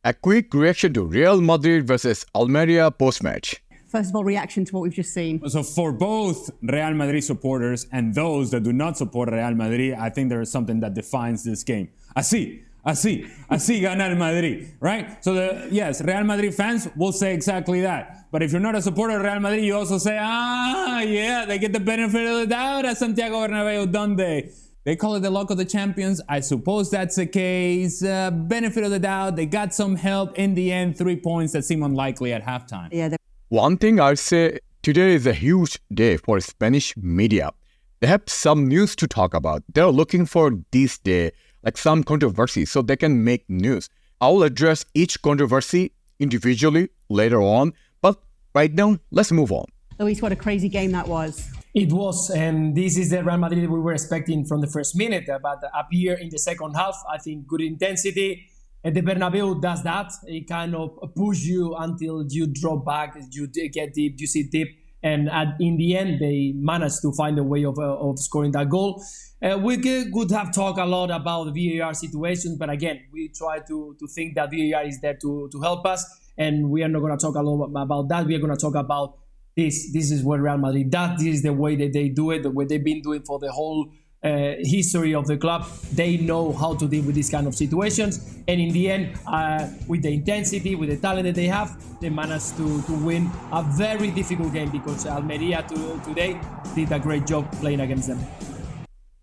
A quick reaction to Real Madrid versus Almeria post-match. First of all, reaction to what we've just seen. So for both Real Madrid supporters and those that do not support Real Madrid, I think there is something that defines this game. Así gana el Madrid, right? So yes, Real Madrid fans will say exactly that. But if you're not a supporter of Real Madrid, you also say, yeah, they get the benefit of the doubt at Santiago Bernabeu, don't they? They call it the luck of the champions. I suppose that's the case. Benefit of the doubt. They got some help in the end. 3 points that seem unlikely at halftime. Yeah. One thing I'd say, today is a huge day for Spanish media. They have some news to talk about. They're looking for this day, like some controversy, so they can make news. I'll address each controversy individually later on, but right now, let's move on. Luis, what a crazy game that was. It was, and this is the Real Madrid we were expecting from the first minute, but appear in the second half. I think good intensity. And the Bernabeu does that. It kind of pushes you until you drop back, you get deep, you sit deep. And in the end, they managed to find a way of scoring that goal. We could have talked a lot about the VAR situation, but again, we try to think that VAR is there to help us. And we are not going to talk a lot about that. We are going to talk about this. This is what Real Madrid does. This is the way that they do it, the way they've been doing for the whole history of the club. They know how to deal with these kind of situations, and in the end, with the intensity, with the talent that they have, they managed to win a very difficult game because Almeria today did a great job playing against them.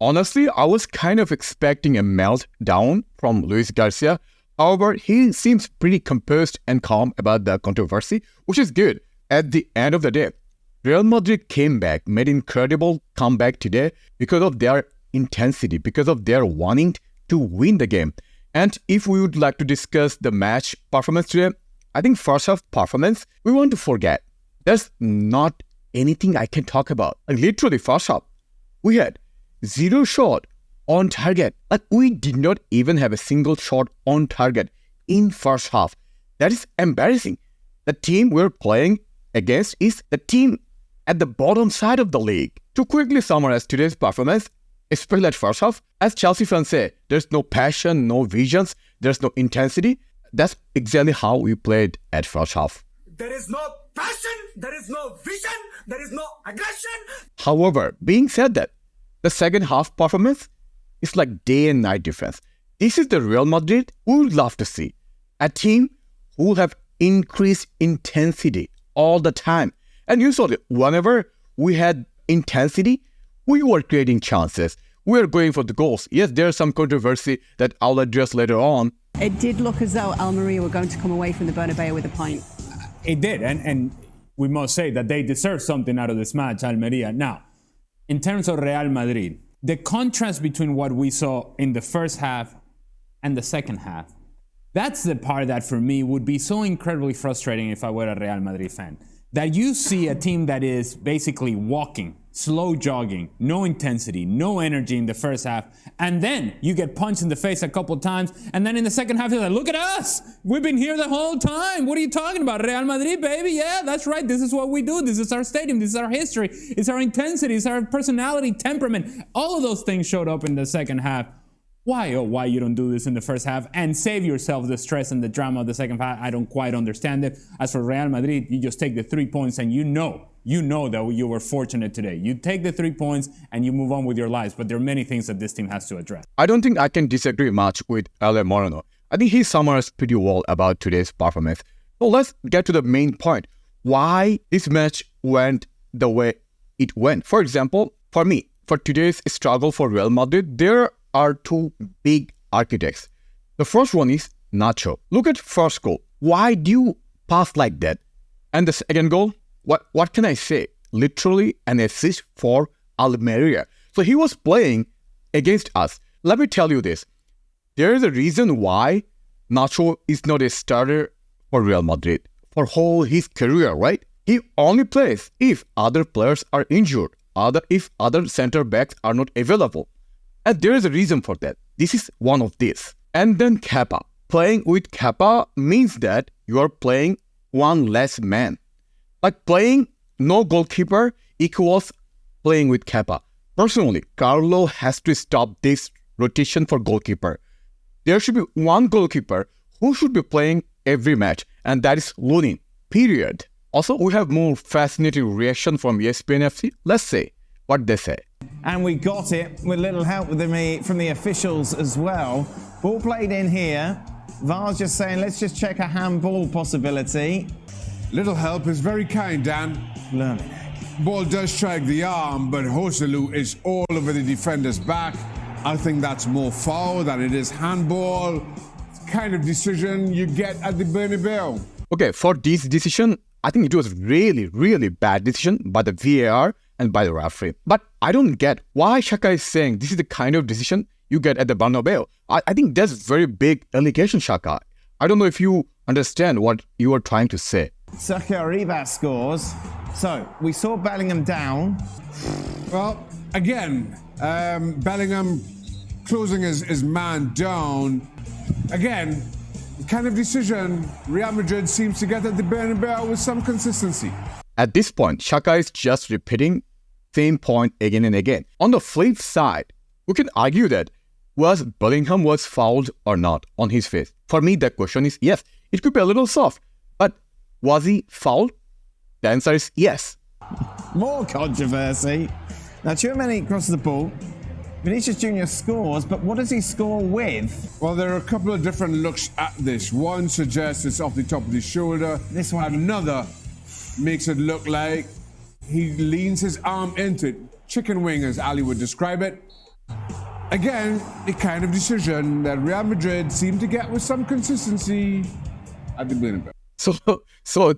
Honestly, I was kind of expecting a meltdown from Luis Garcia. However, he seems pretty composed and calm about the controversy, which is good. At the end of the day, Real Madrid came back, made incredible comeback today because of their intensity, because of their wanting to win the game. And if we would like to discuss the match performance today, I think first half performance, we want to forget. There's not anything I can talk about. Like literally first half, we had 0 shot on target. Like we did not even have a single shot on target in first half. That is embarrassing. The team we're playing against is the team at the bottom side of the league. To quickly summarize today's performance, especially at first half, as Chelsea fans say, there's no passion, no visions, there's no intensity. That's exactly how we played at first half. There is no passion, there is no vision, there is no aggression. However, being said that, the second half performance is like day and night difference. This is the Real Madrid we would love to see. A team who will have increased intensity all the time. And you saw that whenever we had intensity, we were creating chances. We were going for the goals. Yes, there's some controversy that I'll address later on. It did look as though Almeria were going to come away from the Bernabeu with a point. It did, and we must say that they deserve something out of this match, Almeria. Now, in terms of Real Madrid, the contrast between what we saw in the first half and the second half, that's the part that for me would be so incredibly frustrating if I were a Real Madrid fan. That you see a team that is basically walking, slow jogging, no intensity, no energy in the first half, and then you get punched in the face a couple times, and then in the second half you're like, look at us! We've been here the whole time! What are you talking about? Real Madrid, baby! Yeah, that's right, this is what we do, this is our stadium, this is our history, it's our intensity, it's our personality, temperament. All of those things showed up in the second half. Why, oh, why you don't do this in the first half and save yourself the stress and the drama of the second half? I don't quite understand it. As for Real Madrid, you just take the 3 points and you know that you were fortunate today. You take the 3 points and you move on with your lives, but there are many things that this team has to address. I don't think I can disagree much with Ale Moreno. I think he summarized pretty well about today's performance. So let's get to the main point. Why this match went the way it went. For example, for me, for today's struggle for Real Madrid, there are 2 big architects. The first one is Nacho. Look at first goal. Why do you pass like that? And the second goal, what can I say? Literally an assist for Almeria. So he was playing against us. Let me tell you this. There is a reason why Nacho is not a starter for Real Madrid for whole his career, right? He only plays if other players are injured, if other center backs are not available. And there is a reason for that. This is one of these. And then Kepa. Playing with Kepa means that you are playing one less man. Like playing no goalkeeper equals playing with Kepa. Personally, Carlo has to stop this rotation for goalkeeper. There should be one goalkeeper who should be playing every match, and that is Lunin, period. Also, we have more fascinating reaction from ESPN FC. Let's see what they say. And we got it with little help from the officials as well. Ball played in here. VAR's just saying, let's just check a handball possibility. Little help is very kind, Dan. Learning. Ball does strike the arm, but Joselu is all over the defender's back. I think that's more foul than it is handball. Kind of decision you get at the Bernabeu. Okay, for this decision, I think it was really, really bad decision by the VAR and by the referee. But I don't get why Shaka is saying this is the kind of decision you get at the Bernabeu. I think that's very big allegation, Shaka. I don't know if you understand what you are trying to say. Sergio Arribas scores. So, we saw Bellingham down. Well, again, Bellingham closing his man down. Again, the kind of decision Real Madrid seems to get at the Bernabeu with some consistency. At this point, Shaka is just repeating same point again and again. On the flip side, we can argue that was Bellingham was fouled or not on his face. For me, the question is yes, it could be a little soft, but was he fouled? The answer is yes. More controversy. Now, Tchouaméni crosses the ball. Vinicius Jr. scores, but what does he score with? Well, there are a couple of different looks at this. One suggests it's off the top of the shoulder. This one. Another makes it look like he leans his arm into it. Chicken wing, as Ali would describe it. Again, the kind of decision that Real Madrid seem to get with some consistency at the Bernabeu. So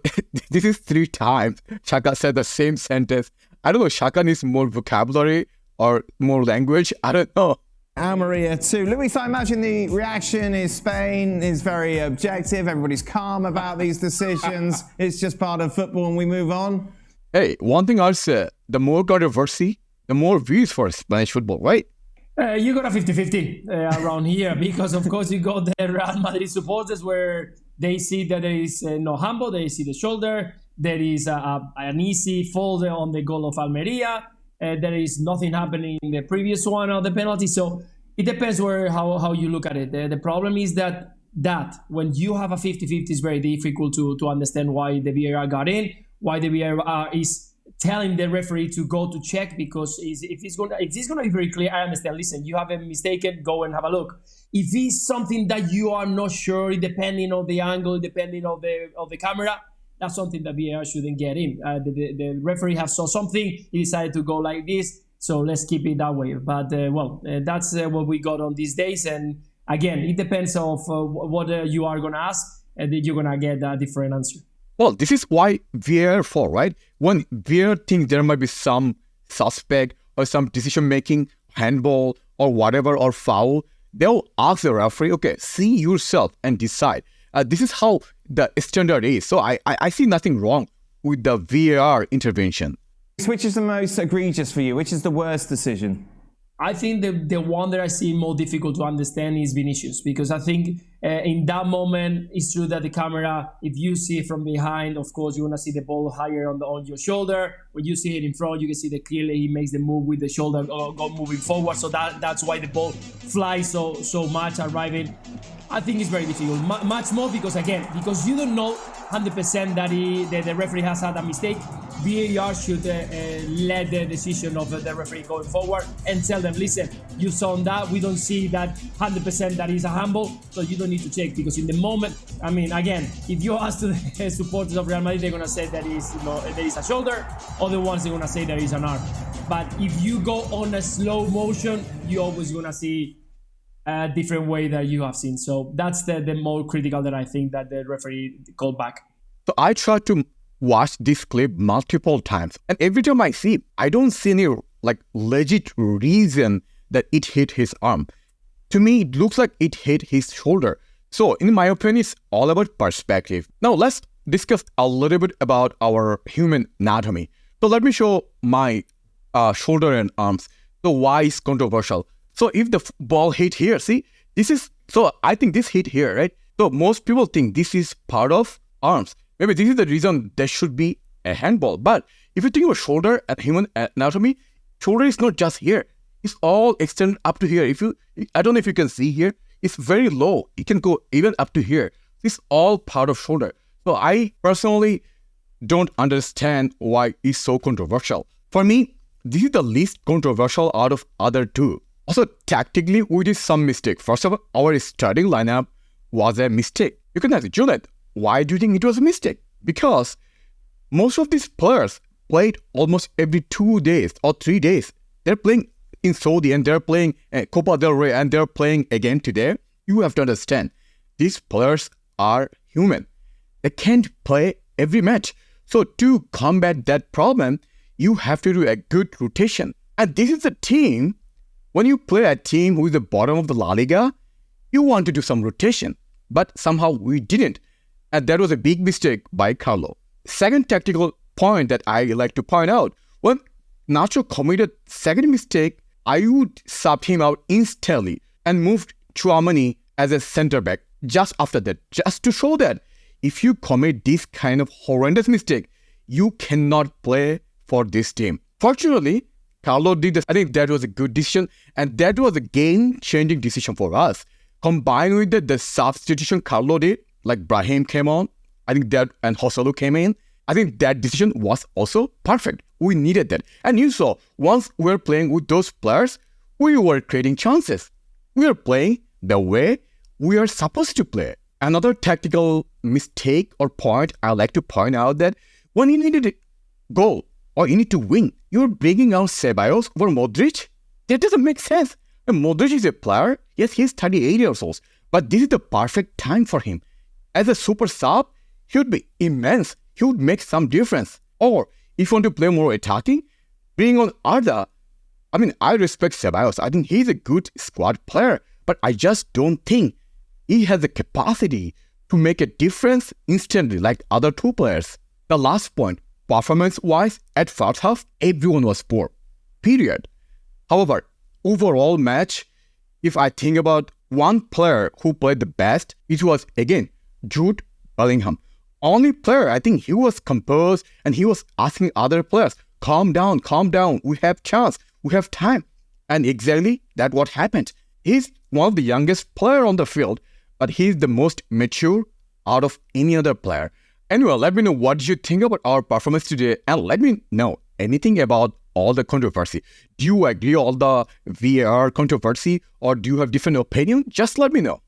this is 3 times Shaka said the same sentence. I don't know, Shaka needs more vocabulary or more language. I don't know. Almeria 2. Luis, I imagine the reaction is Spain is very objective. Everybody's calm about these decisions. It's just part of football and we move on. Hey, one thing I'll say, the more controversy, the more views for Spanish football, right? You got a 50-50 around here because, of course, you got the Real Madrid supporters where they see that there is no handball, they see the shoulder, there is an easy fold on the goal of Almeria, there is nothing happening in the previous one or the penalty. So it depends how you look at it. The problem is that when you have a 50-50, it's very difficult to understand why the VAR got in, why the VAR is telling the referee to go to check, because if it's going to be very clear, I understand, listen, you have a mistake, go and have a look. If it's something that you are not sure, depending on the angle, depending on the camera, that's something that VAR shouldn't get in. The referee has saw something, he decided to go like this, so let's keep it that way. But that's what we got on these days, and again, it depends of what you are going to ask, and then you're going to get a different answer. Well, this is why VAR for, right? When VAR thinks there might be some suspect or some decision-making, handball or whatever, or foul, they'll ask the referee, okay, see yourself and decide. This is how the standard is. So I see nothing wrong with the VAR intervention. Which is the most egregious for you? Which is the worst decision? I think the one that I see more difficult to understand is Vinicius, because I think in that moment, it's true that the camera, if you see it from behind, of course, you want to see the ball higher on your shoulder. When you see it in front, you can see that clearly he makes the move with the shoulder go moving forward. So that's why the ball flies so much, arriving. I think it's very difficult, much more because you don't know 100% that the referee has had a mistake. VAR should let the decision of the referee going forward and tell them, listen, you saw that, we don't see that 100% that is a handball, so you don't need to check, because in the moment, I mean, again, if you ask the supporters of Real Madrid, they're going to say that there is a shoulder, other ones they're going to say there is an arm. But if you go on a slow motion, you're always going to see a different way that you have seen. So that's the more critical that I think that the referee called back. So I tried to watch this clip multiple times, and every time I see it, I don't see any legit reason that it hit his arm. To me, it looks like it hit his shoulder. So in my opinion, it's all about perspective. Now let's discuss a little bit about our human anatomy. So let me show my shoulder and arms. So why is controversial? So if the ball hit here, see, I think this hit here, right? So most people think this is part of arms. Maybe this is the reason there should be a handball. But if you think of shoulder and human anatomy, shoulder is not just here. It's all extended up to here. I don't know if you can see here. is very low. It can go even up to here. It's all part of shoulder. So I personally don't understand why it's so controversial. For me, this is the least controversial out of other two. Also, tactically, we did some mistake. First of all, our starting lineup was a mistake. You can ask Juliet, why do you think it was a mistake? Because most of these players played almost every 2 days or 3 days. They're playing in Saudi and they're playing Copa del Rey and they're playing again today. You have to understand, these players are human. They can't play every match. So to combat that problem, you have to do a good rotation. And this is a team, when you play a team who is the bottom of the La Liga, you want to do some rotation. But somehow we didn't. And that was a big mistake by Carlo. Second tactical point that I like to point out, when Nacho committed second mistake, I would sub him out instantly and moved Tchouaméni as a center back just after that, just to show that if you commit this kind of horrendous mistake, you cannot play for this team. Fortunately, Carlo did this. I think that was a good decision, and that was a game-changing decision for us. Combined with the substitution Carlo did, like Brahim came on, I think that, and Joselu came in, I think that decision was also perfect. We needed that. And you saw, once we were playing with those players, we were creating chances. We are playing the way we are supposed to play. Another tactical mistake or point I like to point out that when you needed a goal or you need to win, you're bringing out Ceballos over Modric. That doesn't make sense. And Modric is a player. Yes, he's 38 years old, but this is the perfect time for him. As a super sub, he would be immense. He would make some difference. Or if you want to play more attacking, bring on Arda. I mean, I respect Ceballos. I think he's a good squad player, but I just don't think he has the capacity to make a difference instantly like other two players. The last point, performance-wise, at first half, everyone was poor. Period. However, overall match, if I think about one player who played the best, it was, again, Jude Bellingham. Only player, I think he was composed and he was asking other players, calm down, we have chance, we have time. And exactly that's what happened. He's one of the youngest player on the field, but he's the most mature out of any other player. Anyway, let me know what you think about our performance today and let me know anything about all the controversy. Do you agree all the VAR controversy or do you have different opinion? Just let me know.